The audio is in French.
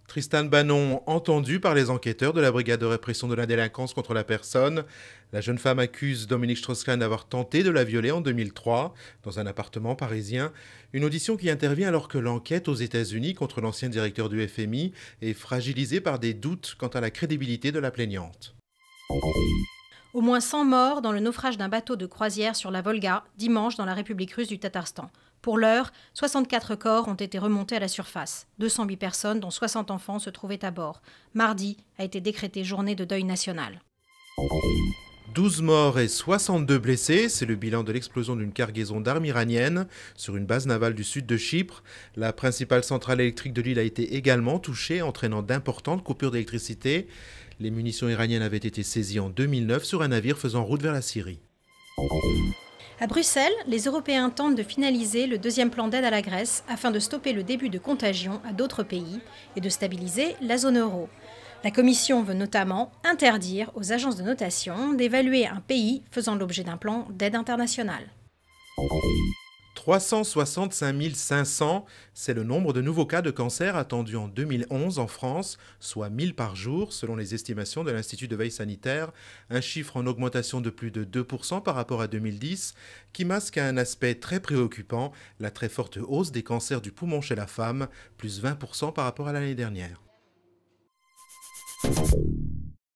Tristan Banon, entendu par les enquêteurs de la brigade de répression de la délinquance contre la personne. La jeune femme accuse Dominique Strauss-Kahn d'avoir tenté de la violer en 2003 dans un appartement parisien. Une audition qui intervient alors que l'enquête aux États-Unis contre l'ancien directeur du FMI est fragilisée par des doutes quant à la crédibilité de la plaignante. Au moins 100 morts dans le naufrage d'un bateau de croisière sur la Volga, dimanche dans la République russe du Tatarstan. Pour l'heure, 64 corps ont été remontés à la surface. 208 personnes, dont 60 enfants, se trouvaient à bord. Mardi a été décrétée journée de deuil national. 12 morts et 62 blessés, c'est le bilan de l'explosion d'une cargaison d'armes iraniennes sur une base navale du sud de Chypre. La principale centrale électrique de l'île a été également touchée, entraînant d'importantes coupures d'électricité. Les munitions iraniennes avaient été saisies en 2009 sur un navire faisant route vers la Syrie. À Bruxelles, les Européens tentent de finaliser le deuxième plan d'aide à la Grèce afin de stopper le début de contagion à d'autres pays et de stabiliser la zone euro. La Commission veut notamment interdire aux agences de notation d'évaluer un pays faisant l'objet d'un plan d'aide internationale. 365 500, c'est le nombre de nouveaux cas de cancer attendus en 2011 en France, soit 1000 par jour selon les estimations de l'Institut de veille sanitaire, un chiffre en augmentation de plus de 2% par rapport à 2010, qui masque un aspect très préoccupant, la très forte hausse des cancers du poumon chez la femme, plus 20% par rapport à l'année dernière.